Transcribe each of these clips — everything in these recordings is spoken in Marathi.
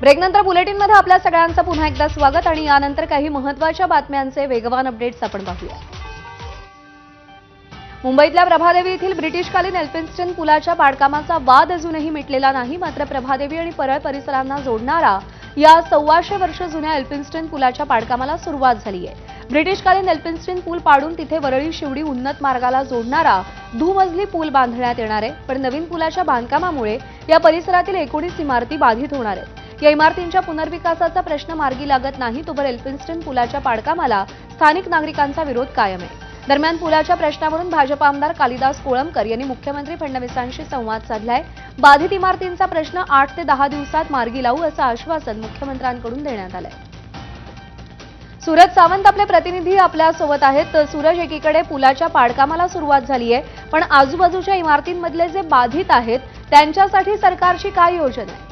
ब्रेकनंतर बुलेटिनमध्ये आपल्या सगळ्यांचं पुन्हा एकदा स्वागत आणि यानंतर काही महत्त्वाच्या बातम्यांचे वेगवान अपडेट्स आपण पाहूया। मुंबईतल्या प्रभादेवी येथील ब्रिटिशकालीन एल्फिन्स्टन पुलाच्या बांधकामाचा वाद अजूनही मिटलेला नाही। मात्र प्रभादेवी आणि परळ परिसरांना जोडणारा या 125 वर्ष जुन्या एल्फिन्स्टन पुलाच्या बांधकामाला सुरुवात झाली आहे। ब्रिटिशकालीन एल्फिन्स्टन पूल पाडून तिथे वरळी शिवडी उन्नत मार्गाला जोडणारा दुमजली पूल बांधण्यात येणार आहे। पण नवीन पुलाच्या बांधकामामुळे या परिसरातील 19 इमारती बाधित होणार आहेत। या इमारतींच्या पुनर्विकासाचा प्रश्न मार्गी लागत नाही तोवर एल्फिन्स्टन पुलाच्या बांधकामाला स्थानिक नागरिकांचा विरोध कायम आहे। दरम्यान पुलाच्या प्रश्नावरून भाजप आमदार कालिदास कोळंबकर यांनी मुख्यमंत्री फडणवीसांशी संवाद साधलाय। बाधित इमारतींचा प्रश्न 8 ते 10 दिवसात मार्गी लावू असं आश्वासन मुख्यमंत्र्यांकडून देण्यात आलंय। सूरज सावंत आपले प्रतिनिधी आपल्या सोबत आहेत। सूरज, एकीकडे पुलाच्या बांधकामाला सुरुवात झाली आहे, पण आजूबाजूच्या इमारतींमधले जे बाधित आहेत त्यांच्यासाठी सरकारची काय योजना आहे?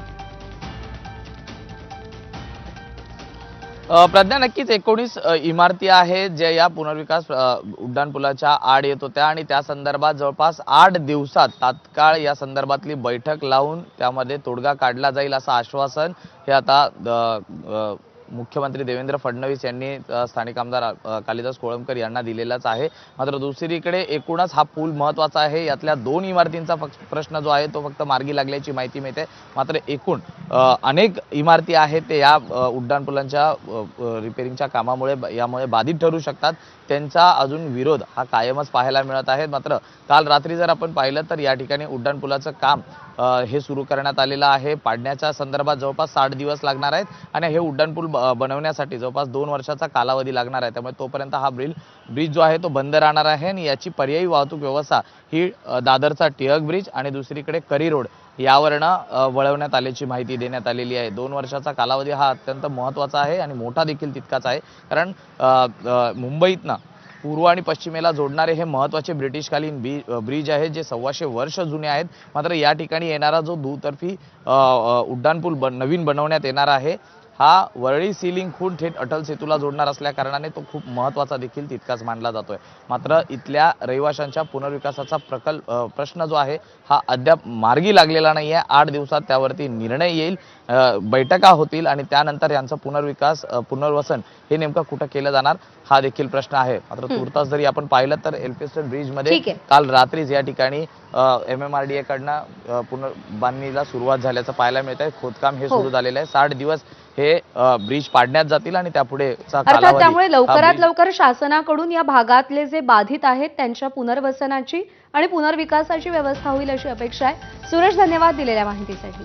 प्रज्ञा, नक्कीच 19 इमारती आहेत ज्या या पुनर्विकास उड्डाणपुलाच्या आड येत होत्या आणि त्या संदर्भात जवळपास 8 दिवसात तात्काळ या संदर्भातली बैठक लावून त्यामध्ये तोडगा काढला जाईल असं आश्वासन हे आता मुख्यमंत्री देवेंद्र फडणवीस यांनी स्थानिक आमदार कालिदास कोळंबकर यांना दिलेलाच आहे। मात्र दुसरीकडे एकूणच हा पूल महत्त्वाचा आहे। यातल्या 2 इमारतींचा प्रश्न जो आहे तो फक्त मार्गी लागल्याची माहिती मिळते। मात्र एकूण अनेक इमारती आहेत ते या उड्डाणपुलांच्या रिपेअरिंगच्या कामामुळे यामुळे बाधित ठरू शकतात। त्यांचा अजून विरोध हा कायमच पाहायला मिळत आहे। मात्र काल रात्री जर आपण पाहिलं तर या ठिकाणी उड्डाणपुलाचं काम हे सुरू करण्यात आलेलं आहे। पाडण्याच्या संदर्भात जवळपास 60 दिवस लागणार आहेत आणि हे उड्डाणपूल बनवण्यासाठी जवळपास 2 वर्षाचा कालावधी लागणार आहे। त्यामुळे तोपर्यंत हा ब्रिज जो आहे तो बंद राहणार आहे आणि याची पर्यायी वाहतूक व्यवस्था ही दादरचा टिळक ब्रिज आणि दुसरीकडे करी रोड यावरनं वळवण्यात आल्याची माहिती देण्यात आलेली आहे। 2 वर्षाचा कालावधी हा अत्यंत महत्त्वाचा आहे आणि मोठा देखील तितकाच आहे, कारण मुंबईतनं पूर्व आणि पश्चिमेला जोडणारे हे महत्त्वाचे ब्रिटिशकालीन ब्रिज आहे जे 125 वर्ष जुने आहेत। मात्र या ठिकाणी येणारा जो दुतर्फी उड्डाणपूल नवीन बनवण्यात येणार आहे हा वरळी सीलिंग खून थेट अटल सेतूला जोडणार असल्या कारणाने तो खूप महत्त्वाचा देखील तितकाच मानला जातोय। मात्र इथल्या रहिवाशांच्या पुनर्विकासाचा प्रश्न जो आहे हा अद्याप मार्गी लागलेला नाही आहे। 8 दिवसात त्यावरती निर्णय येईल, बैठका होतील आणि त्यानंतर यांचं पुनर्वसन हे नेमकं कुठं केलं जाणार हा देखील प्रश्न आहे। मात्र तुर्तास जरी आपण पाहिलं तर एल्फिन्स्टन ब्रिज मध्ये काल रात्रीच या ठिकाणी MMRDA कडनं पुनर्बांधणीला सुरुवात झाल्याचं पाहायला मिळत आहे। खोदकाम हे सुरू झालेलं आहे। 60 दिवस हे ब्रिज पाडण्यात जातील आणि त्यापुढे त्यामुळे लवकरात लवकर शासनाकडून या भागातले जे बाधित आहेत त्यांच्या पुनर्वसनाची आणि पुनर्विकासाची व्यवस्था होईल अशी अपेक्षा आहे। सूरज, धन्यवाद दिलेल्या माहितीसाठी।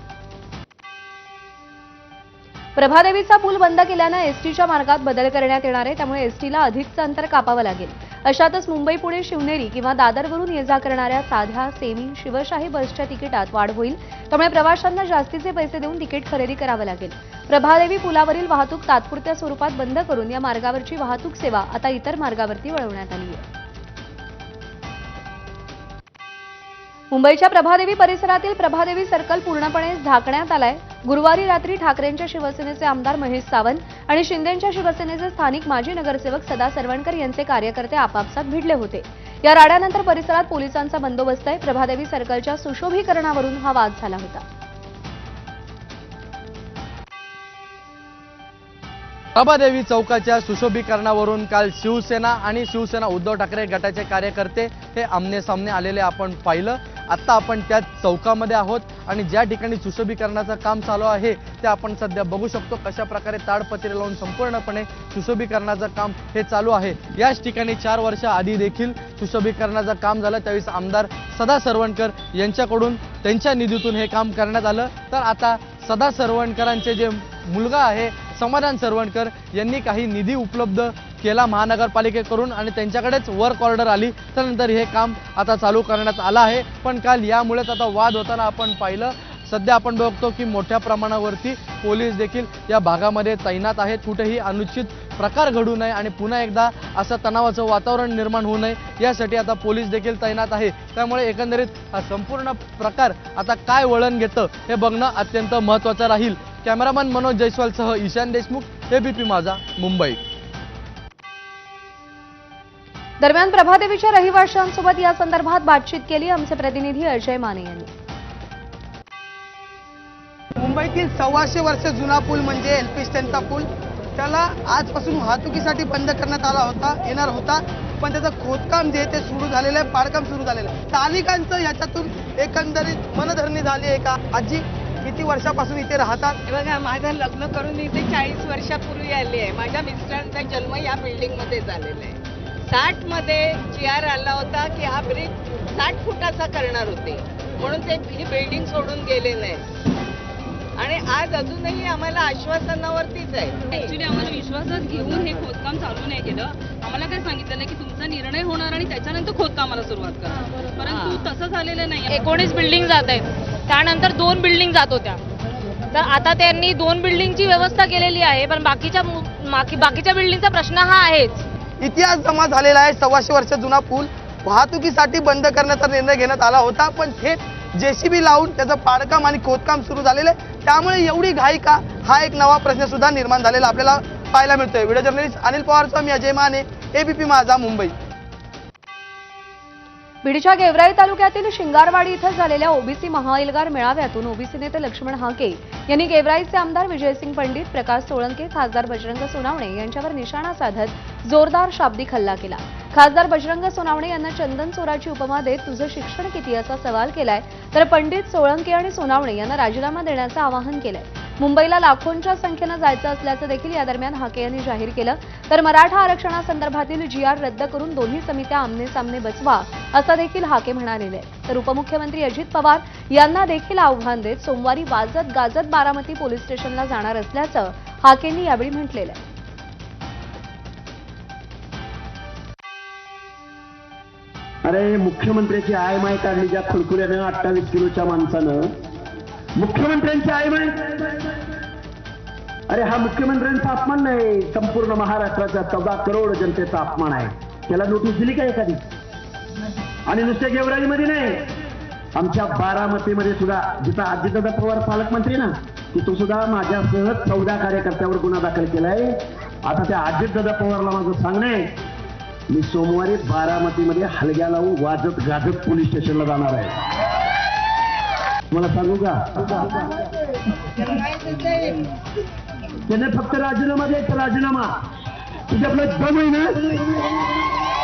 प्रभादेवीचा पूल बंद केल्यानं एसटीच्या मार्गात बदल करण्यात येणार आहे, त्यामुळे एसटीला अधिकचं अंतर कापावं लागेल। अशातच मुंबई पुणे शिवनेरी किंवा दादरवरून ये जा करणाऱ्या साध्या सेमी शिवशाही बसच्या तिकिटात वाढ होईल, त्यामुळे प्रवाशांना जास्तीचे पैसे देऊन तिकीट खरेदी करावं लागेल। प्रभादेवी पुलावरील वाहतूक तात्पुरत्या स्वरूपात बंद करून या मार्गावरची वाहतूक सेवा आता इतर मार्गावरती वळवण्यात आली आहे। मुंबईच्या प्रभादेवी परिसरातील प्रभादेवी सर्कल पूर्णपणे झाकण्यात आलाय। गुरुवारी रात्री ठाकरेंच्या शिवसेनेचे आमदार महेश सावंत आणि शिंदेंच्या शिवसेनेचे स्थानिक माजी नगरसेवक सदा सरवणकर यांचे कार्यकर्ते आपापसात भिडले होते। या राड्यानंतर परिसरात पोलिसांचा बंदोबस्त आहे। प्रभादेवी सर्कलच्या सुशोभीकरणावरून हा वाद झाला होता। प्रभादेवी चौकाच्या सुशोभीकरणावरून काल शिवसेना आणि शिवसेना उद्धव ठाकरे गटाचे कार्यकर्ते हे आमने सामने आलेले आपण पाहिलं। आता आपण त्या चौकामध्ये आहोत आणि ज्या ठिकाणी सुशोभीकरणाचं काम चालू आहे ते आपण सध्या बघू शकतो। कशा प्रकारे ताडपत्री लावून संपूर्णपणे सुशोभीकरणाचं काम हे चालू आहे। याच ठिकाणी 4 वर्ष आधी देखील सुशोभीकरणाचं काम झालं, त्यावेळेस आमदार सदा सरवणकर यांच्याकडून त्यांच्या निधीतून हे काम करण्यात आलं। तर आता सदा सरवणकरांचे जे मुलगा आहे समाधान सरवणकर यांनी काही निधी उपलब्ध केला महानगरपालिकेकडून आणि त्यांच्याकडेच वर्क ऑर्डर आली, त्यानंतर हे काम आता चालू करण्यात आलं आहे। पण काल यामुळेच आता वाद होताना आपण पाहिलं। सध्या आपण बघतो की मोठ्या प्रमाणावरती पोलीस देखील या भागामध्ये तैनात आहेत, कुठेही अनुचित प्रकार घडू नये आणि पुन्हा एकदा असं तणावाचं वातावरण निर्माण होऊ नये यासाठी आता पोलीस देखील तैनात आहे। त्यामुळे एकंदरीत हा संपूर्ण प्रकार आता काय वळण घेतं हे बघणं अत्यंत महत्त्वाचं राहील। कॅमेरामन मनोज जयस्वालसह ईशान देशमुख, ABP माझा, मुंबई। दरम्यान प्रभादेवीच्या रहिवाशांसोबत या संदर्भात बातचीत केली आमचे प्रतिनिधी अजय माने यांनी। मुंबईतील 125 वर्ष जुना पूल म्हणजे एलपी स्टँडचा पूल, त्याला आजपासून वाहतुकीसाठी बंद करण्यात येणार होता, पण त्याचं खोदकाम जे ते सुरू झालेलं आहे, पाडकाम सुरू झालेलं आहे. स्थानिकांचं याच्यातून एकंदरीत मनधरणी झाली आहे का? आजी किती वर्षापासून इथे राहतात? हे बघा, माझं लग्न करून इथे 40 वर्षापूर्वी आली आहे. माझ्या मिस्टरांचा जन्म या बिल्डिंगमध्ये झालेला आहे. 60 मध्ये GR आला होता की हा ब्रिज 60 फुटाचा करणार होते, म्हणून ते ही बिल्डिंग सोडून गेले नाही. आणि आज अजूनही आम्हाला आश्वासनावरतीच आहे. ऍक्च्युली आम्हाला विश्वासात घेऊन हे खोदकाम चालू नाही केलं. आम्हाला काय सांगितलं नाही की तुमचा निर्णय होणार आणि त्याच्यानंतर खोदकामाला सुरुवात करा, परंतु तसं झालेलं नाही. 19 बिल्डिंग जात आहेत, त्यानंतर 2 बिल्डिंग जात होत्या. तर आता त्यांनी 2 बिल्डिंगची व्यवस्था केलेली आहे, पण बाकीच्या बिल्डिंगचा प्रश्न हा आहेच. इतिहास जमा झालेला आहे. 125 वर्ष जुना पूल वाहतुकीसाठी बंद करण्याचा निर्णय घेण्यात आला होता, पण थेट JCB लावून त्याचं पाडकाम आणि खोदकाम सुरू झालेलं आहे. त्यामुळे एवढी घाई का, हा एक नवा प्रश्न सुद्धा निर्माण झालेला आपल्याला पाहायला मिळतोय. व्हिडिओ जर्नलिस्ट अनिल पवारसह मी अजय माने, ABP माझा, मुंबई. बीडच्या गेवराई तालुक्यातील शिंगारवाडी इथं झालेल्या ओबीसी महाएल्गार मेळाव्यातून ओबीसी नेते लक्ष्मण हाके यांनी गेवराईचे आमदार विजयसिंग पंडित, प्रकाश सोळंके, खासदार बजरंग सोनावणे यांच्यावर निशाणा साधत जोरदार शाब्दिक हल्ला केला. खासदार बजरंग सोनावणे यांना चंदन चोराची उपमा देत तुझं शिक्षण किती असा सवाल केलाय, तर पंडित, सोळंके आणि सोनावणे यांना राजीनामा देण्याचं आवाहन केलंय. मुंबईला लाखोंच्या संख्येनं जायचं असल्याचं देखील या दरम्यान हाके यांनी जाहीर केलं. तर मराठा आरक्षणासंदर्भातील GR रद्द करून दोन्ही समित्या आमने-सामने बसवा असं देखील हाके म्हणालेले. तर उपमुख्यमंत्री अजित पवार यांना देखील आव्हान देत सोमवारी वाजत गाजत बारामती पोलीस स्टेशनला जाणार असल्याचं हाकेंनी यावेळी म्हटलेलं आहे. अरे मुख्यमंत्र्याची आयमाय काढली ज्या खुरखुऱ्यानं 28 किलोच्या माणसानं, मुख्यमंत्र्यांची आयमाय. अरे हा मुख्यमंत्र्यांचा अपमान नाही, संपूर्ण महाराष्ट्राच्या 14 करोड जनतेचा अपमान आहे. त्याला नोटीस दिली का एखादी? आणि नुसत्या गेवराईमध्ये नाही, आमच्या बारामतीमध्ये सुद्धा, जिथं अजितदादा पवार पालकमंत्री ना, तिथं सुद्धा माझ्यासह 14 कार्यकर्त्यावर गुन्हा दाखल केलाय. आता त्या अजितदादा पवारला माझं सांगणं आहे, मी सोमवारी बारामतीमध्ये हलग्या लावून वाजत गाजत पोलीस स्टेशनला जाणार आहे. मला सांगू का, त्याने फक्त राजीनामा द्यायचा, राजीनामा. तुझ्याकडे दम आहे ना?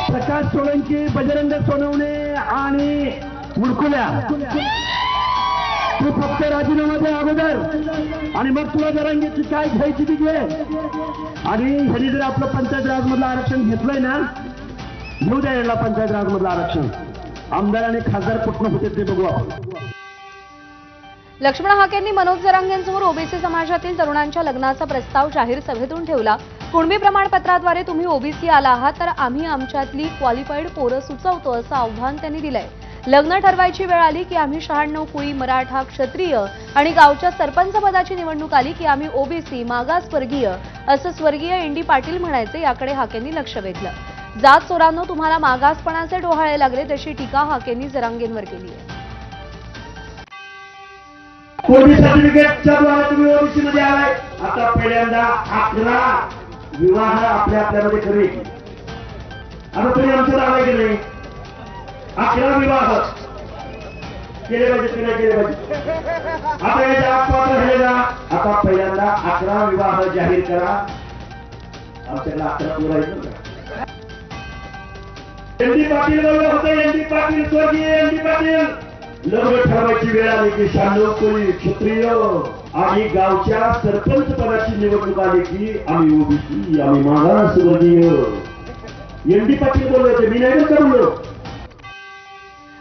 प्रकाश सोळंके, बजरंग सोनवणे आणि मुडकुल्या, तू फक्त राजीनामा दे अगोदर, आणि मग तुला जरांगीची काय घ्यायची ती घे. आणि ह्यांनी जर आपलं पंचायत राजमधलं आरक्षण घेतलंय ना, घेऊ द्या याला पंचायत राजमधलं आरक्षण. आमदार आणि खासदार कुठनं होते ते बघू आपण. लक्ष्मण हाकेंनी मनोज जरांगेंसमोर ओबीसी समाजातील तरुणांच्या लग्नाचा प्रस्ताव जाहीर सभेतून ठेवला. कुणबी प्रमाणपत्राद्वारे तुम्ही ओबीसी आला आहात तर आम्ही आमच्यातली क्वालिफाईड पोरं सुचवतो असं आव्हान त्यांनी दिलंय. लग्न ठरवायची वेळ आली की आम्ही 96 कुळी, मराठा, क्षत्रिय आणि गावच्या सरपंच पदाची निवडणूक आली की आम्ही ओबीसी, मागासवर्गीय असं स्वर्गीय ND पाटील म्हणायचे. याकडे हाकेंनी लक्ष वेधलं. जात चोरांनो, तुम्हाला मागासपणाचे डोहाळे लागले, तशी टीका हाकेंनी जरांगेंवर केली आहे. ओबीसी सर्टिफिकेटच्या द्वारे तुम्ही ओबीसी मध्ये आलाय. आता पहिल्यांदा 11 विवाह आपल्यामध्ये करायचे. आता तुम्ही आमच्यात आलाय की नाही? 11 विवाह केले पाहिजे की नाही केले पाहिजे? आता याच्या अपवाद राहिलेला. आता पहिल्यांदा 11 विवाह जाहीर करा. आमच्याकडे 11 पुरा येतो. ND पाटील बोललं होतं, ND पाटील, स्वर्गीय ND पाटील, लग्न ठरवायची वेळ आली की 96 कुळी, क्षत्रिय आणि गावच्या सरपंच पदाची निवडणूक आली की आम्ही ओबीसी, आम्ही मागासवर्गीय. ND पाटील बोलले होते, मी नाही बोललो.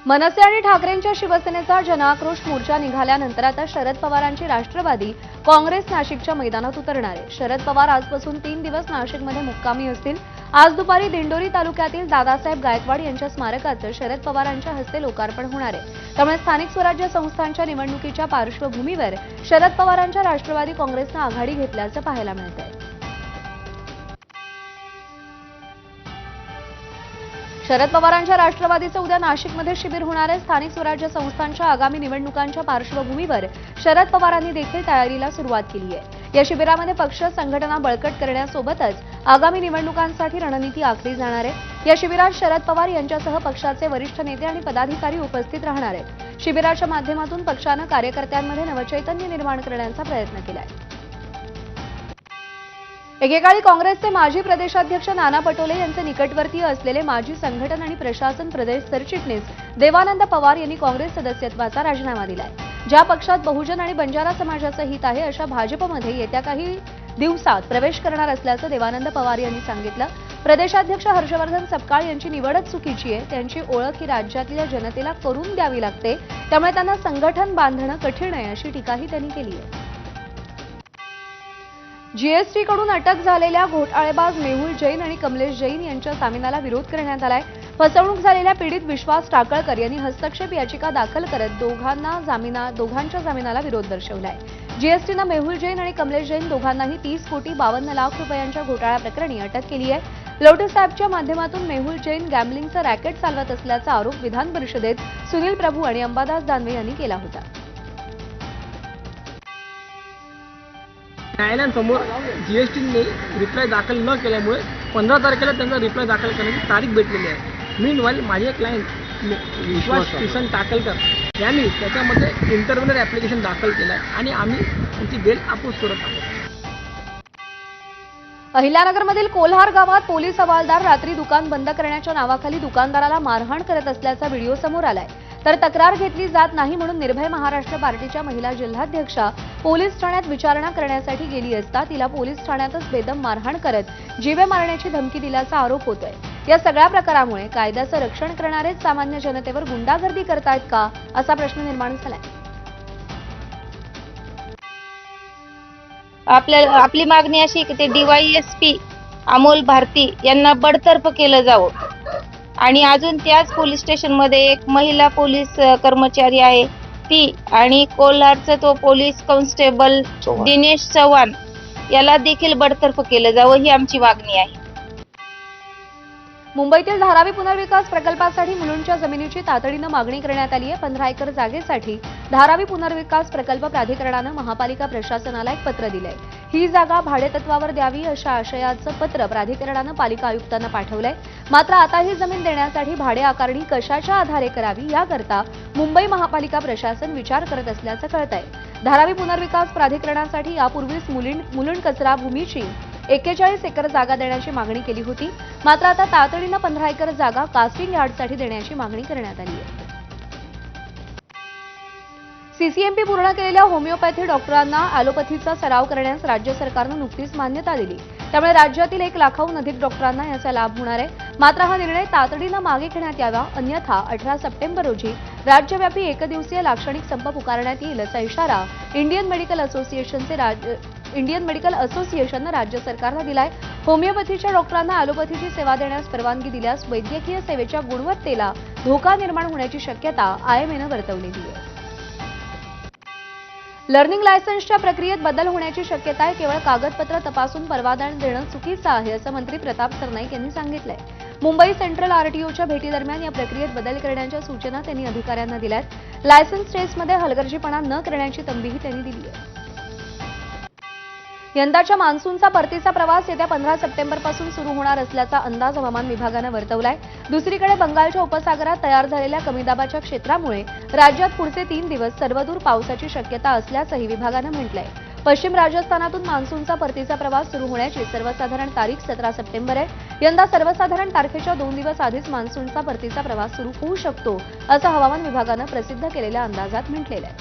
मनसे आणि ठाकरेंच्या शिवसेनेचा जनआक्रोश मोर्चा निघाल्यानंतर आता शरद पवारांची राष्ट्रवादी काँग्रेस नाशिकच्या मैदानात उतरणार आहे. शरद पवार आजपासून 3 दिवस नाशिकमध्ये मुक्कामी असतील. आज दुपारी दिंडोरी तालुक्यातील दादासाहेब गायकवाड यांच्या स्मारकाचं शरद पवारांच्या हस्ते लोकार्पण होणार आहे. त्यामुळे स्थानिक स्वराज्य संस्थांच्या निवडणुकीच्या पार्श्वभूमीवर शरद पवारांच्या राष्ट्रवादी काँग्रेसनं आघाडी घेतल्याचं पाहायला मिळतंय. शरद पवारांच्या राष्ट्रवादीचं उद्या नाशिकमध्ये शिबिर होणार आहे. स्थानिक स्वराज्य संस्थांच्या आगामी निवडणुकांच्या पार्श्वभूमीवर शरद पवारांनी देखील तयारीला सुरुवात केली आहे. या शिबिरामध्ये पक्ष संघटना बळकट करण्यासोबतच आगामी निवडणुकांसाठी रणनीती आखली जाणार आहे. या शिबिरात शरद पवार यांच्यासह पक्षाचे वरिष्ठ नेते आणि पदाधिकारी उपस्थित राहणार आहेत. शिबिराच्या माध्यमातून पक्षानं कार्यकर्त्यांमध्ये नवचैतन्य निर्माण करण्याचा प्रयत्न केलाय. एकेकाळी काँग्रेसचे माजी प्रदेशाध्यक्ष नाना पटोले यांचे निकटवर्तीय असलेले माजी संघटन आणि प्रशासन प्रदेश सरचिटणीस देवानंद पवार यांनी काँग्रेस सदस्यत्वाचा राजीनामा दिलाय. ज्या पक्षात बहुजन आणि बंजारा समाजाचं हित आहे अशा भाजपमध्ये येत्या काही दिवसात प्रवेश करणार असल्याचं देवानंद पवार यांनी सांगितलं. प्रदेशाध्यक्ष हर्षवर्धन सपकाळ यांची निवडच चुकीची आहे. त्यांची ओळख ही राज्यातल्या जनतेला करून द्यावी लागते, त्यामुळे त्यांना संघटन बांधणं कठीण आहे अशी टीकाही त्यांनी केली आहे. जीएसटीकडून अटक झालेल्या घोटाळेबाज मेहुल जैन आणि कमलेश जैन यांच्या जामिनाला विरोध करण्यात आलाय. फसवणूक झालेल्या पीडित विश्वास टाकळकर यांनी हस्तक्षेप याचिका दाखल करत दोघांच्या जामिनाला विरोध दर्शवलाय. जीएसटीनं मेहुल जैन आणि कमलेश जैन दोघांनाही 30,52 लाख रुपयांच्या घोटाळ्याप्रकरणी अटक केली आहे. लोटस ॲपच्या माध्यमातून मेहुल जैन गॅम्बलिंगचं रॅकेट चालवत असल्याचा आरोप विधान परिषदेत सुनील प्रभू आणि अंबादास दानवे यांनी केला होता. न्यायालयासमोर जीएसटीने रिप्लाय दाखल न केल्यामुळे 15 तारखेला त्यांचा रिप्लाय दाखल करण्याची तारीख भेटलेली आहे. मीनवाईल माझे क्लायंट विश्वास किसन टाकलकर यांनी त्याच्यामध्ये इंटरव्ह्युनर ॲप्लिकेशन दाखल केलं आहे आणि आम्ही त्यांची बेल अपोज करत आहोत. अहिल्यानगरमधील कोल्हार गावात पोलीस हवालदार रात्री दुकान बंद करण्याच्या नावाखाली दुकानदाराला मारहाण करत असल्याचा व्हिडिओ समोर आलाय. तर तक्रार घेतली जात नाही म्हणून निर्भय महाराष्ट्र पार्टीच्या महिला जिल्हाध्यक्षा पोलीस ठाण्यात विचारणा करण्यासाठी गेली असता तिला पोलीस ठाण्यातच बेदम मारहाण करत जीवे मारण्याची धमकी दिल्याचा आरोप होतोय. या सगळ्या प्रकारामुळे कायद्याचं रक्षण करणारेच सामान्य जनतेवर गुंडागर्दी करतायत का असा प्रश्न निर्माण झालाय. आपली मागणी अशी की ते DYSP अमोल भारती यांना बडतर्फ केलं जावं आणि अजून त्याच पोलीस स्टेशनमध्ये एक महिला पोलीस कर्मचारी आहे ती आणि कोल्हारचा तो पोलीस कॉन्स्टेबल दिनेश चव्हाण याला देखील बडतर्फ केलं जावं ही आमची मागणी आहे. मुंबईतील धारावी पुनर्विकास प्रकल्पासाठी मुलुंडच्या जमिनीची तातडीनं मागणी करण्यात आली आहे. 15 एकर जागेसाठी धारावी पुनर्विकास प्रकल्प प्राधिकरणानं महापालिका प्रशासनाला एक पत्र दिलंय. ही जागा भाडेतत्वावर द्यावी अशा आशयाचं पत्र प्राधिकरणानं पालिका आयुक्तांना पाठवलंय. मात्र आता ही जमीन देण्यासाठी भाडे आकारणी कशाच्या आधारे करावी याकरता मुंबई महापालिका प्रशासन विचार करत असल्याचं कळतंय. धारावी पुनर्विकास प्राधिकरणासाठी यापूर्वीच मुलुंड कचरा भूमीची 41 एकर जागा देण्याची मागणी केली होती. मात्र आता तातडीनं 15 एकर जागा कास्टिंग यार्डसाठी देण्याची मागणी करण्यात आली आहे. सीसीएमपी पूर्ण केलेल्या होमिओपॅथी डॉक्टरांना ॲलोपॅथीचा सराव करण्यास राज्य सरकारनं नुकतीच मान्यता दिली. त्यामुळे राज्यातील 1 लाखाहून अधिक डॉक्टरांना याचा लाभ होणार आहे. मात्र हा निर्णय तातडीनं मागे घेण्यात यावा, अन्यथा 18 सप्टेंबर रोजी राज्यव्यापी एकदिवसीय लाक्षणिक संप पुकारण्यात येईल असा इशारा इंडियन मेडिकल असोसिएशननं राज्य सरकारला दिलाय. होमिओपॅथीच्या डॉक्टरांना ॲलोपॅथीची सेवा देण्यास परवानगी दिल्यास वैद्यकीय सेवेच्या गुणवत्तेला धोका निर्माण होण्याची शक्यता IMAनं वर्तवलेली आहे. लर्निंग लायसन्सच्या प्रक्रियेत बदल होण्याची शक्यता आहे. केवळ कागदपत्र तपासून परवाना देणं चुकीचं आहे असं मंत्री प्रताप सरनाईक यांनी सांगितलंय. मुंबई सेंट्रल RTOच्या भेटीदरम्यान या प्रक्रियेत बदल करण्याच्या सूचना त्यांनी अधिकाऱ्यांना दिल्यात. लायसन्स टेस्टमध्ये हलगर्जीपणा न करण्याची तंबीही त्यांनी दिली आहे. यंदाच्या मान्सूनचा परतीचा प्रवास येत्या 15 सप्टेंबरपासून सुरू होणार असल्याचा अंदाज हवामान विभागानं वर्तवलाय. दुसरीकडे बंगालच्या उपसागरात तयार झालेल्या कमी दाबाच्या क्षेत्रामुळे राज्यात पुढचे 3 दिवस सर्वदूर पावसाची शक्यता असल्याचंही विभागानं म्हटलंय. पश्चिम राजस्थानातून मान्सूनचा परतीचा प्रवास सुरू होण्याची सर्वसाधारण तारीख 17 सप्टेंबर आहे. यंदा सर्वसाधारण तारखेच्या 2 दिवस आधीच मान्सूनचा परतीचा प्रवास सुरू होऊ शकतो असं हवामान विभागानं प्रसिद्ध केलेल्या अंदाजात म्हटलेलं आहे.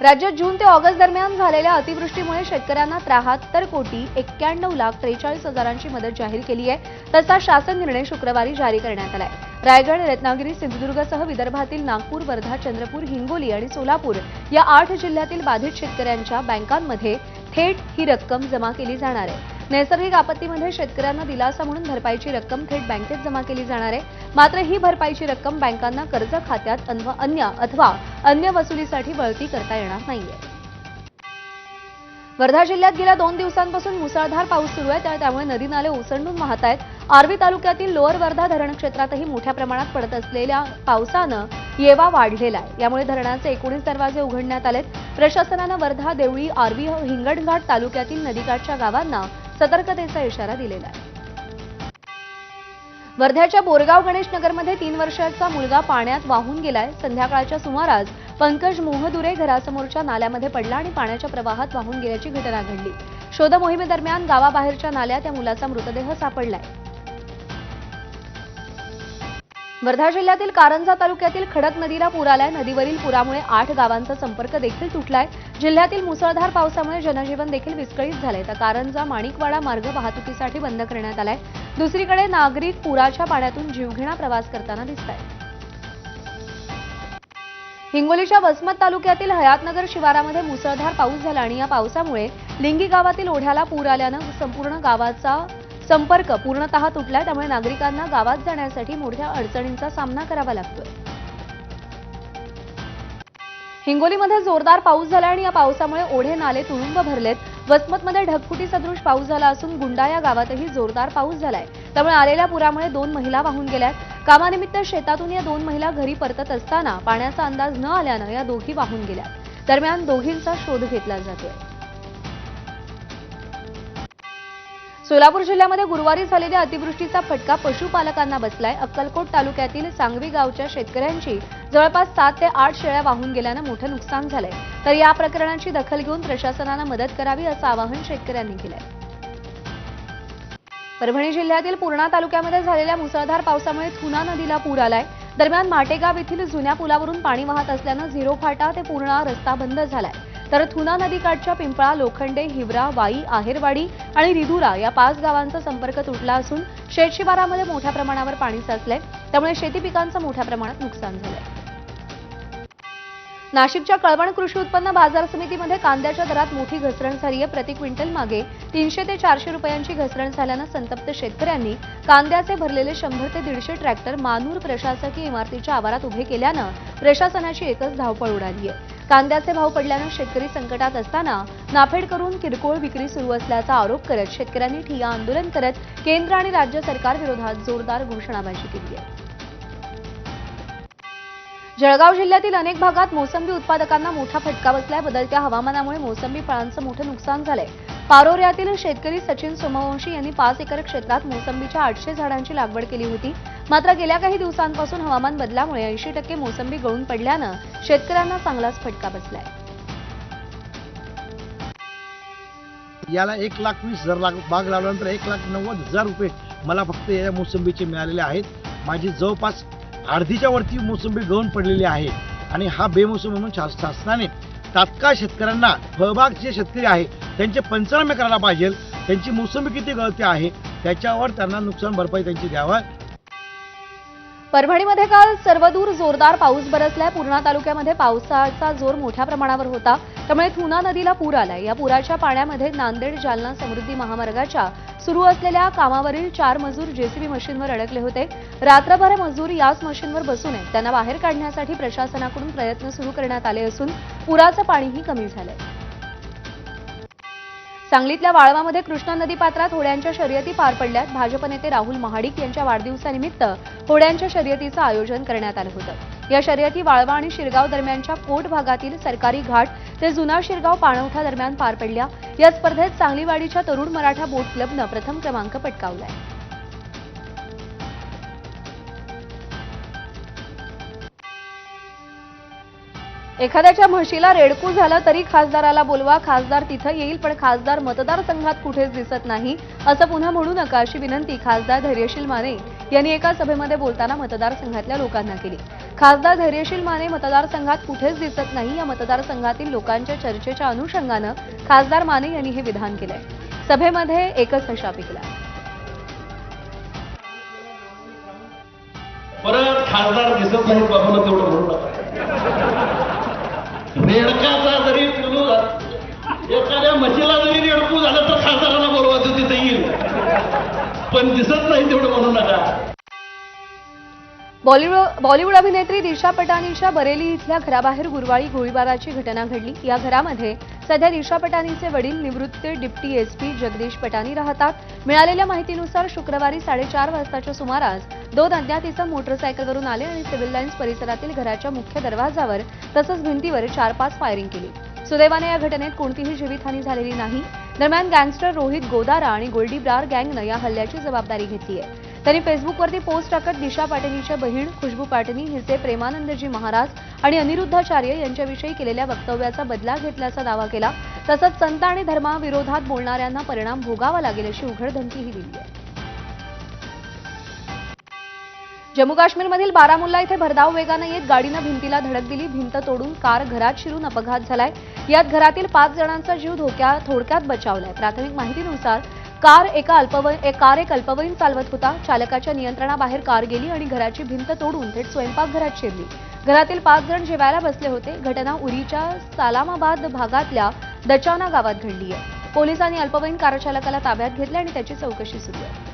राज्यात जून ते ऑगस्ट दरम्यान झालेल्या अतिवृष्टीमुळे शेतकऱ्यांना 73,91,43,40,000ची मदत जाहीर केली आहे. तसा शासन निर्णय शुक्रवारी जारी करण्यात आलाय. रायगड, रत्नागिरी, सिंधुदुर्गसह विदर्भातील नागपूर, वर्धा, चंद्रपूर, हिंगोली आणि सोलापूर या 8 जिल्ह्यातील बाधित शेतकऱ्यांच्या बँकांमध्ये थेट ही रक्कम जमा केली जाणार आहे. नैसर्गिक आपत्तीमध्ये शेतकऱ्यांना दिलासा म्हणून भरपाईची रक्कम थेट बँकेत जमा केली जाणार आहे. मात्र ही भरपाईची रक्कम बँकांना कर्ज खात्यात अन्य वसुलीसाठी वळती करता येणार नाहीये. वर्धा जिल्ह्यात गेल्या 2 दिवसांपासून मुसळधार पाऊस सुरू आहे. त्यामुळे नदी नाले ओसंडून वाहत आहेत. आर्वी तालुक्यातील लोअर वर्धा धरण क्षेत्रातही मोठ्या प्रमाणात पडत असलेल्या पावसानं येवा वाढलेला आहे. यामुळे धरणाचे 19 दरवाजे उघडण्यात आलेत. प्रशासनानं वर्धा, देवळी, आर्वी, हिंगणघाट तालुक्यातील नदीकाठच्या गावांना सतर्कतेचा इशारा दिलेला आहे. वर्ध्याच्या बोरगाव गणेश नगरमध्ये 3 वर्षाचा मुलगा पाण्यात वाहून गेलाय. संध्याकाळच्या सुमारास पंकज मोहदुरे घरासमोरच्या नाल्यामध्ये पडला आणि पाण्याच्या प्रवाहात वाहून गेल्याची घटना घडली. शोध मोहिमेदरम्यान गावाबाहेरच्या नाल्यात या मुलाचा मृतदेह सापडलाय. वर्धा जिल्ह्यातील कारंजा तालुक्यातील खडक नदीला पूर आलाय. नदीवरील पुरामुळे 8 गावांचा संपर्क देखील तुटलाय. जिल्ह्यातील मुसळधार पावसामुळे जनजीवन देखील विस्कळीत झालंय. तर कारंजा माणिकवाडा मार्ग वाहतुकीसाठी बंद करण्यात आलाय. दुसरीकडे नागरिक पुराच्या पाण्यातून जीवघेणा प्रवास करताना दिसतायत. हिंगोलीच्या वसमत तालुक्यातील हयातनगर शिवारामध्ये मुसळधार पाऊस झाला आणि या पावसामुळे लिंगी गावातील ओढ्याला पूर आल्यानं संपूर्ण गावाचा संपर्क पूर्णतः तुटलाय. त्यामुळे नागरिकांना गावात जाण्यासाठी मोठ्या अडचणींचा सामना करावा लागतोय. हिंगोलीमध्ये जोरदार पाऊस झाला आणि या पावसामुळे ओढे नाले तुडुंब भरलेत. वसमतमध्ये ढगफुटी सदृश पाऊस झाला असून गुंडा या गावातही जोरदार पाऊस झालाय. त्यामुळे आलेल्या पुरामुळे 2 महिला वाहून गेल्यात. कामानिमित्त शेतातून या 2 महिला घरी परतत असताना पाण्याचा अंदाज न आल्यानं या दोघी वाहून गेल्यात. दरम्यान दोघींचा शोध घेतला जातोय. सोलापूर जिल्ह्यामध्ये गुरुवारी झालेल्या अतिवृष्टीचा फटका पशुपालकांना बसलाय. अक्कलकोट तालुक्यातील सांगवी गावच्या शेतकऱ्यांची जवळपास 7 ते 8 शेळ्या वाहून गेल्यानं मोठं नुकसान झालंय. तर या प्रकरणाची दखल घेऊन प्रशासनानं मदत करावी असं आवाहन शेतकऱ्यांनी केलंय. परभणी जिल्ह्यातील पूर्णा तालुक्यामध्ये झालेल्या मुसळधार पावसामुळे थुना नदीला पूर आलाय. दरम्यान माटेगाव येथील जुन्या पुलावरून पाणी वाहत असल्यानं झिरो फाटा ते पूर्णा रस्ता बंद झालाय. तर थुना नदीकाठच्या पिंपळा, लोखंडे, हिवरा, वाई, आहेरवाडी आणि रिधुरा या 5 गावांचा संपर्क तुटला असून शेतशिवारामध्ये मोठ्या प्रमाणावर पाणी साचलंय. त्यामुळे शेती पिकांचं मोठ्या प्रमाणात नुकसान झालंय. नाशिकच्या कळवण कृषी उत्पन्न बाजार समितीमध्ये कांद्याच्या दरात मोठी घसरण झाली आहे. प्रति क्विंटल मागे 300 ते 400 रुपयांची घसरण झाल्यानं संतप्त शेतकऱ्यांनी कांद्याचे भरलेले 100 ते 150 ट्रॅक्टर मानूर प्रशासकीय इमारतीच्या आवारात उभे केल्यानं प्रशासनाची एकच धावपळ उडाली आहे. कांद्याचे भाव पडल्यानं शेतकरी संकटात असताना नाफेड करून किरकोळ विक्री सुरू असल्याचा आरोप करत शेतकऱ्यांनी ठिय्या आंदोलन करत केंद्र आणि राज्य सरकार विरोधात जोरदार घोषणाबाजी केली आहे. जळगाव जिल्ह्यातील अनेक भागात मोसंबी उत्पादकांना मोठा फटका बसलाय. बदलत्या हवामानामुळे मोसंबी फळांचं मोठं नुकसान झालंय. पारोऱ्यातील शेतकरी सचिन सोमवंशी यांनी 5 एकर क्षेत्रात मोसंबीच्या 800 झाडांची लागवड केली होती. मात्र गेल्या काही दिवसांपासून हवामान बदलामुळे 80% मोसंबी गळून पडल्यानं शेतकऱ्यांना चांगलाच फटका बसलाय. याला 1,20,000 बाग लावल्यानंतर 1,90,000 रुपये मला फक्त या मोसंबीचे मिळालेले आहेत. माझी जवळपास अर्धीच्या वरती मोसंबी गळून पडलेली आहे आणि हा बेमोसम म्हणून शासनाने तात्काळ शेतकऱ्यांना फळबाग जे शेतकरी आहे त्यांचे पंचनामे करायला पाहिजे. त्यांची मोसंबी किती गळते आहे त्याच्यावर त्यांना नुकसान भरपाई त्यांची द्यावा. परभणीमध्ये काल सर्वदूर जोरदार पाऊस बरसलाय. पूर्णा तालुक्यामध्ये पावसाचा जोर मोठ्या प्रमाणावर होता. त्यामुळे थुना नदीला पूर आलाय. या पुराच्या पाण्यामध्ये नांदेड जालना समृद्धी महामार्गाच्या सुरू असलेल्या कामावरील 4 मजूर जेसीबी मशीनवर अडकले होते. रात्रभर मजूर याच मशीनवर बसून आहेत. त्यांना बाहेर काढण्यासाठी प्रशासनाकडून प्रयत्न सुरू करण्यात आले असून पुराचं पाणीही कमी झालंय. सांगलीतल्या वाळवामध्ये कृष्णा नदी पात्रात होड्यांच्या शर्यती पार पडल्यात. भाजप नेते राहुल महाडिक यांच्या वाढदिवसानिमित्त होड्यांच्या शर्यतीचं आयोजन करण्यात आलं होतं. या शर्यती वाळवा आणि शिरगाव दरम्यानच्या कोट भागातील सरकारी घाट ते जुना शिरगाव पाणवठा दरम्यान पार पडल्या. या स्पर्धेत सांगलीवाडीच्या तरुण मराठा बोट क्लबनं प्रथम क्रमांक पटकावलाय. एखाद्याच्या म्हशीला रेडकू झालं तरी खासदाराला बोलवा, खासदार तिथं येईल पण खासदार मतदारसंघात कुठेच दिसत नाही असं पुन्हा म्हणू नका अशी विनंती खासदार धैर्यशील माने यांनी एका सभेमध्ये बोलताना मतदारसंघातल्या लोकांना केली. खासदार धैर्यशील माने मतदारसंघात कुठेच दिसत नाही या मतदारसंघातील लोकांच्या चर्चेच्या अनुषंगानं खासदार माने यांनी हे विधान केलंय. सभेमध्ये एकच हशा पिकला. परत खासदार दिसत नाही बाबूला तेवढं म्हणू नका. रेडकाचा जरी एखाद्या म्हशीला जरी रेडकू झालं तर खासदाराला बोलवायचं तिथे येईल पण दिसत नाही तेवढं म्हणू नका. बॉलिवूड अभिनेत्री दिशा पटानीच्या बरेली इथल्या घराबाहेर गुरुवारी गोळीबाराची घटना घडली. या घरामध्ये सध्या दिशा पटानीचे वडील निवृत्त डिप्टी एसपी जगदीश पटानी राहतात. मिळालेल्या माहितीनुसार शुक्रवारी 4:30 वाजताच्या सुमारास 2 अज्ञात इसम मोटरसायकलवरून आले आणि सिव्हिल लाईन्स परिसरातील घराच्या मुख्य दरवाजावर तसंच भिंतीवर 4-5 फायरिंग केली. सुदैवाने या घटनेत कोणतीही जीवितहानी झालेली नाही. दरम्यान गँगस्टर रोहित गोदारा आणि गोल्डी ब्रार गँगनं या हल्ल्याची जबाबदारी घेतली आहे. त्यांनी फेसबुकवरती पोस्ट टाकत दिशा पाटणीच्या बहीण खुशबू पाटणी हिचे प्रेमानंदजी महाराज आणि अनिरुद्धाचार्य यांच्याविषयी केलेल्या वक्तव्याचा बदला घेतल्याचा दावा केला. तसंच संत आणि धर्माविरोधात बोलणाऱ्यांना परिणाम भोगावा लागेल अशी उघड धमकीही दिली आहे. जम्मू काश्मीरमधील बारामुल्ला इथे भरधाव वेगानं येत गाडीनं भिंतीला धडक दिली. भिंत तोडून कार घरात शिरून अपघात झालाय. यात घरातील 5 जणांचा जीव थोडक्यात बचावलाय. प्राथमिक माहितीनुसार कार एक अल्पवयीन चालवत होता. चालकाच्या नियंत्रणाबाहेर कार गेली आणि घराची भिंत तोडून थेट स्वयंपाकघरात शिरली. घरातील 5 जण जेवायला बसले होते. घटना उरीच्या सालामाबाद भागातल्या दचाना गावात घडली आहे. पोलिसांनी अल्पवयीन कार चालकाला ताब्यात घेतले आणि त्याची चौकशी सुरू आहे.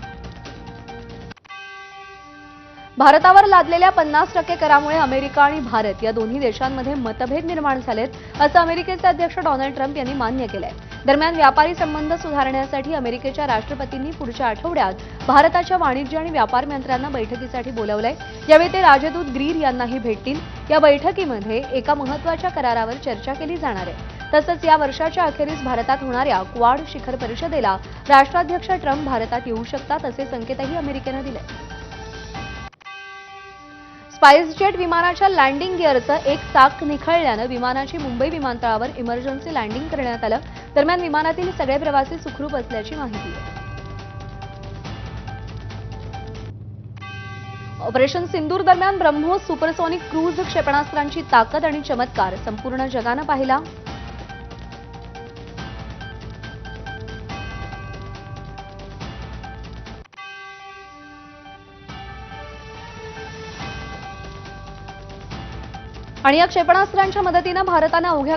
भारतावर लादलेल्या 50% करामुळे अमेरिका आणि भारत या दोन्ही देशांमध्ये मतभेद निर्माण झालेत, असं अमेरिकेचे अध्यक्ष डोनाल्ड ट्रम्प यांनी मान्य केलंय. दरम्यान व्यापारी संबंध सुधारण्यासाठी अमेरिकेच्या राष्ट्रपतींनी पुढच्या आठवड्यात भारताच्या वाणिज्य आणि व्यापार मंत्र्यांना बैठकीसाठी बोलावलंय. यावेळी ते राजदूत ग्रीर यांनाही भेटतील. या बैठकीमध्ये एका महत्त्वाच्या करारावर चर्चा केली जाणार आहे. तसंच या वर्षाच्या अखेरीस भारतात होणाऱ्या क्वाड शिखर परिषदेला राष्ट्राध्यक्ष ट्रम्प भारतात येऊ शकतात असे संकेतही अमेरिकेनं दिले. स्पाइसजेट विमानाच्या लँडिंग गिअरचं एक चाक निखळल्यानं विमानाची मुंबई विमानतळावर इमर्जन्सी लँडिंग करण्यात आलं. दरम्यान विमानातील सगळे प्रवासी सुखरूप असल्याची माहिती आहे. ऑपरेशन सिंदूर दरम्यान ब्रह्मोस सुपरसॉनिक क्रूझ क्षेपणास्त्रांची ताकद आणि चमत्कार संपूर्ण जगानं पाहिला. आणि या क्षेपणास्त्रांच्या मदतीनं भारतानं अवघ्या